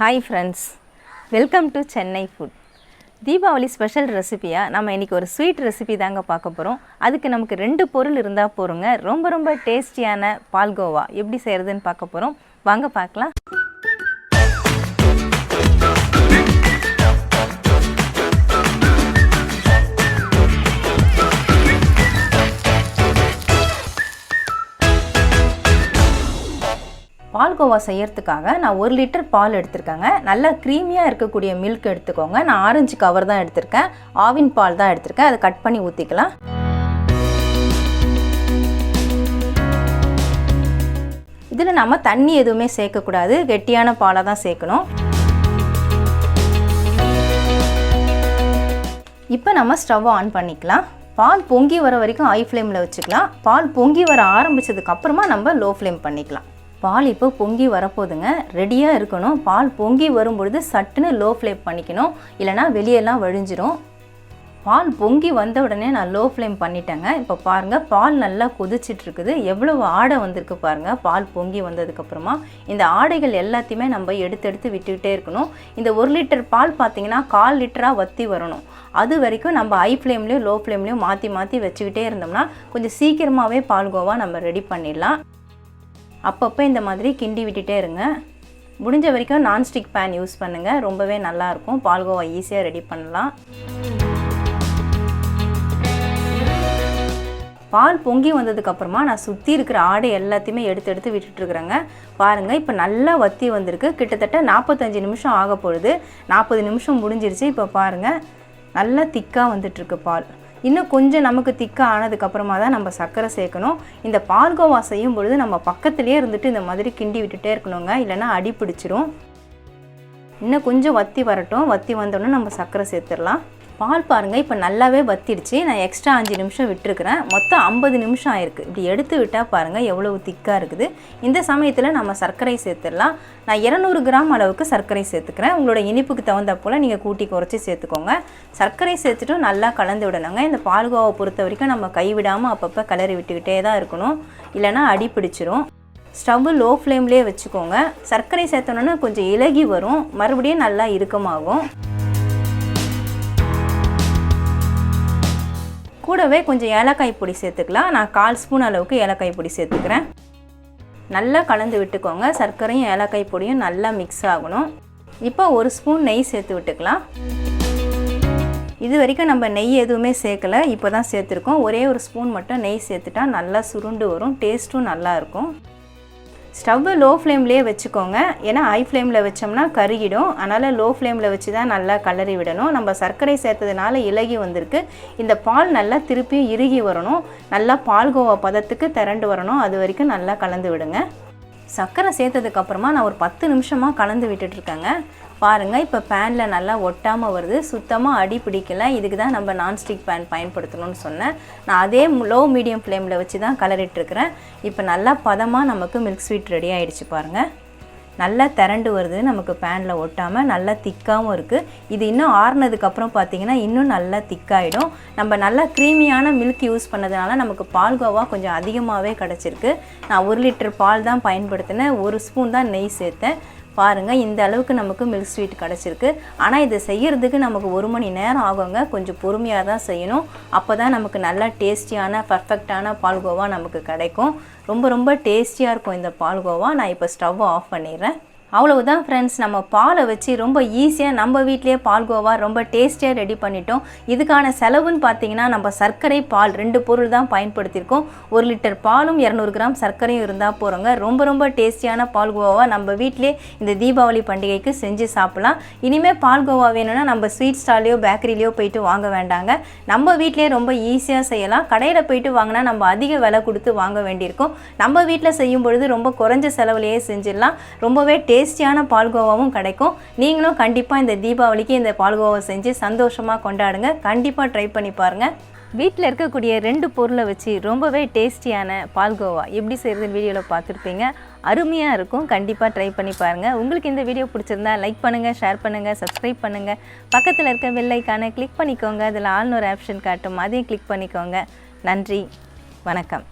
Hi friends, welcome to Chennai food. Deepavali special ரெசிபியா நம்ம இன்னைக்கு ஒரு ஸ்வீட் ரெசிபி தாங்க பார்க்க போறோம். அதுக்கு நமக்கு ரெண்டு பொருள் இருந்தா போறோங்க. ரொம்ப டேஸ்டியான பால்கோவா எப்படி செய்யறதுன்னு பார்க்க போறோம். வாங்க பார்க்கலாம். பால்கோவா செய்யறதுக்காக நான் 1 லிட்டர் பால் எடுத்துர்க்கேங்க. நல்ல க்ரீமியா இருக்கக்கூடிய மில்க் எடுத்துக்கோங்க. நான் ஆரஞ்சு கவர் தான் எடுத்துர்க்கேன். ஆவின் பால் தான் எடுத்துர்க்கேன். அதை கட் பண்ணி ஊத்திக்கலாம். இதில் நம்ம தண்ணி எதுவுமே சேர்க்க கூடாது. கெட்டியான பாலை தான் சேர்க்கணும். இப்போ நம்ம ஸ்டவ் ஆன் பண்ணிக்கலாம். பால் பொங்கி வர வரைக்கும் ஹை ஃப்ளேமில் வச்சுக்கலாம். பால் பொங்கி வர ஆரம்பிச்சதுக்கு அப்புறமா நம்ம லோ ஃப்ளேம் பண்ணிக்கலாம். பால் இப்போ பொங்கி வரப்போகுதுங்க. ரெடியாக இருக்கணும். பால் பொங்கி வரும்பொழுது சட்டுன்னு லோ ஃப்ளேம் பண்ணிக்கணும், இல்லைனா வெளியெல்லாம் வழிஞ்சிரும். பால் பொங்கி வந்த உடனே நான் லோ ஃப்ளேம் பண்ணிட்டேங்க. இப்போ பாருங்கள், பால் நல்லா கொதிச்சிட்ருக்குது. எவ்வளவு ஆடை வந்திருக்கு பாருங்கள். பால் பொங்கி வந்ததுக்கப்புறமா இந்த ஆடைகள் எல்லாத்தையுமே நம்ம எடுத்து விட்டுக்கிட்டே இருக்கணும். இந்த 1 லிட்டர் பால் பார்த்திங்கன்னா 1/4 லிட்டராக வற்றி வரணும். அது வரைக்கும் நம்ம ஹை ஃப்ளேம்லேயும் லோ ஃப்ளேம்லேயும் மாற்றி வச்சுக்கிட்டே இருந்தோம்னா கொஞ்சம் சீக்கிரமாகவே பால்கோவா நம்ம ரெடி பண்ணிடலாம். அப்பப்போ இந்த மாதிரி கிண்டி விட்டுட்டே இருங்க. முடிஞ்ச வரைக்கும் நான்ஸ்டிக் பேன் யூஸ் பண்ணுங்கள். ரொம்பவே நல்லாயிருக்கும். பால்கோவா ஈஸியாக ரெடி பண்ணலாம். பால் பொங்கி வந்ததுக்கப்புறமா நான் சுற்றி இருக்கிற ஆடை எல்லாத்தையுமே எடுத்து விட்டுட்டுருக்குறேங்க. பாருங்கள், இப்போ நல்லா வற்றி வந்திருக்கு. கிட்டத்தட்ட 45 நிமிஷம் ஆக பொழுது. 40 நிமிஷம் முடிஞ்சிருச்சு. இப்போ பாருங்கள், நல்லா திக்காக வந்துட்டுருக்கு பால். இன்னும் கொஞ்சம் நமக்கு திக்காக ஆனதுக்கப்புறமா தான் நம்ம சர்க்கரை சேர்க்கணும். இந்த பால்கோவா செய்யும் பொழுது நம்ம பக்கத்துலேயே இருந்துட்டு இந்த மாதிரி கிண்டி விட்டுட்டே இருக்கணுங்க, இல்லைனா அடி பிடிச்சிரும். இன்னும் கொஞ்சம் வற்றி வரட்டும். வற்றி வந்தோடனே நம்ம சர்க்கரை சேர்த்துடலாம். பால் பாருங்கள், இப்போ நல்லாவே வற்றிடுச்சு. நான் எக்ஸ்ட்ரா 5 நிமிஷம் விட்டுருக்குறேன். மொத்தம் 50 நிமிஷம் ஆயிருக்கு. இப்படி எடுத்து விட்டால் பாருங்கள் எவ்வளவு திக்காக இருக்குது. இந்த சமயத்தில் நம்ம சர்க்கரை சேர்த்துடலாம். நான் 200 கிராம் அளவுக்கு சர்க்கரை சேர்த்துக்கிறேன். உங்களோட இனிப்புக்கு தகுந்த போல் நீங்கள் கூட்டி குறைச்சி சேர்த்துக்கோங்க. சர்க்கரை சேர்த்துட்டு நல்லா கலந்து விடணுங்க. இந்த பால்கோவாவை பொறுத்த வரைக்கும் நம்ம கைவிடாமல் அப்பப்போ கிளறி விட்டுக்கிட்டே தான் இருக்கணும், இல்லைனா அடி பிடிச்சிரும். ஸ்டவ் லோ ஃப்ளேம்லேயே வச்சுக்கோங்க. சர்க்கரை சேர்த்தோன்னா கொஞ்சம் இலகி வரும், மறுபடியும் நல்லா இறுக்கமாகும். கூடவே கொஞ்சம் ஏலக்காய் பொடி சேர்த்துக்கலாம். நான் 1/4 ஸ்பூன் அளவுக்கு ஏலக்காய் பொடி சேர்த்துக்கிறேன். நல்லா கலந்து விட்டுக்கோங்க. சர்க்கரையும் ஏலக்காய் பொடியும் நல்லா மிக்ஸ் ஆகணும். இப்போ 1 ஸ்பூன் நெய் சேர்த்து விட்டுக்கலாம். இது வரைக்கும் நம்ம நெய் எதுவுமே சேர்க்கலை, இப்போ தான் சேர்த்துருக்கோம். ஒரே 1 ஸ்பூன் மட்டும் நெய் சேர்த்துட்டா நல்லா சுருண்டு வரும். டேஸ்ட்டும் நல்லாயிருக்கும். ஸ்டவ்வை லோ ஃப்ளேம்லேயே வச்சுக்கோங்க. ஏன்னா ஹை ஃப்ளேமில் வச்சோம்னா கருகிடும். அதனால் லோ ஃப்ளேமில் வச்சு தான் நல்லா கலரி விடணும். நம்ம சர்க்கரை சேர்த்ததுனால இலகி வந்திருக்கு. இந்த பால் நல்லா திருப்பியும் இறுகி வரணும். நல்லா பால்கோவா பதத்துக்கு திரண்டு வரணும். அது வரைக்கும் நல்லா கலந்து விடுங்க. சர்க்கரை சேர்த்ததுக்கப்புறமா நான் ஒரு 10 நிமிஷமாக கலந்து விட்டுட்ருக்கேங்க. பாருங்கள், இப்போ பேனில் நல்லா ஒட்டாமல் வருது. சுத்தமாக அடி பிடிக்கல. இதுக்கு தான் நம்ம நான்ஸ்டிக் பேன் பயன்படுத்தணும்னு சொன்னேன். நான் அதே லோ மீடியம் ஃப்ளேமில் வச்சு தான் கலரிட்டுருக்கிறேன். இப்போ நல்லா பதமாக நமக்கு மில்க் ஸ்வீட் ரெடி ஆகிடுச்சு பாருங்கள். நல்லா திரண்டு வருது. நமக்கு பேனில் ஒட்டாமல் நல்லா திக்காகவும் இருக்குது. இது இன்னும் ஆறுனதுக்கப்புறம் பார்த்திங்கன்னா இன்னும் நல்லா திக்காகிடும். நம்ம நல்லா க்ரீமியான மில்க் யூஸ் பண்ணதுனால நமக்கு பால்கோவா கொஞ்சம் அதிகமாகவே கிடச்சிருக்கு. நான் 1 லிட்டர் பால் தான் பயன்படுத்தினேன். 1 ஸ்பூன் தான் நெய் சேர்த்தேன். பாருங்கள், இந்த அளவுக்கு நமக்கு மில்க் ஸ்வீட் கிடச்சிருக்கு. ஆனால் இதை செய்கிறதுக்கு நமக்கு 1 மணி நேரம் ஆகுங்க. கொஞ்சம் பொறுமையாக தான் செய்யணும். அப்போ தான் நமக்கு நல்லா டேஸ்டியான பர்ஃபெக்டான பால்கோவா நமக்கு கிடைக்கும். ரொம்ப டேஸ்டியாக இருக்கும் இந்த பால்கோவா. நான் இப்போ ஸ்டவ் ஆஃப் பண்ணிடுறேன். அவ்வளவுதான் ஃப்ரெண்ட்ஸ், நம்ம பாலை வச்சு ரொம்ப ஈஸியாக நம்ம வீட்டிலேயே பால்கோவா ரொம்ப டேஸ்டியாக ரெடி பண்ணிட்டோம். இதுக்கான செலவுன்னு பார்த்தீங்கன்னா நம்ம சர்க்கரை பால் 2 பொருள் தான் பயன்படுத்தியிருக்கோம். 1 லிட்டர் பாலும் 200 கிராம் சர்க்கரையும் இருந்தால் போகிறோங்க. ரொம்ப டேஸ்டியான பால்கோவா நம்ம வீட்டிலே இந்த தீபாவளி பண்டிகைக்கு செஞ்சு சாப்பிட்லாம். இனிமேல் பால்கோவா வேணும்னா நம்ம ஸ்வீட் ஸ்டால்லையோ பேக்கரிலையோ போயிட்டு வாங்க வேண்டாங்க. நம்ம வீட்டிலே ரொம்ப ஈஸியாக செய்யலாம். கடையில் போயிட்டு வாங்கினா நம்ம அதிக விலை கொடுத்து வாங்க வேண்டியிருக்கும். நம்ம வீட்டில் செய்யும் பொழுது ரொம்ப குறைஞ்ச செலவுலையே செஞ்சிடலாம். ரொம்பவே டேஸ்டியான பால்கோவாவும் கிடைக்கும். நீங்களும் கண்டிப்பாக இந்த தீபாவளிக்கு இந்த பால்கோவா செஞ்சு சந்தோஷமாக கொண்டாடுங்க. கண்டிப்பாக ட்ரை பண்ணி பாருங்கள். வீட்டில் இருக்கக்கூடிய 2 பொருளை வச்சு ரொம்பவே டேஸ்டியான பால்கோவா எப்படி செய்கிறதுன்னு வீடியோவில் பார்த்துருப்பீங்க. அருமையாக இருக்கும். கண்டிப்பாக ட்ரை பண்ணி பாருங்கள். உங்களுக்கு இந்த வீடியோ பிடிச்சிருந்தா லைக் பண்ணுங்கள், ஷேர் பண்ணுங்கள், சப்ஸ்கிரைப் பண்ணுங்கள். பக்கத்தில் இருக்க பெல் ஐக்கானை கிளிக் பண்ணிக்கோங்க. அதில் ஆல்னு ஒரு ஆப்ஷன் காட்டும், அதையும் கிளிக் பண்ணிக்கோங்க. நன்றி, வணக்கம்.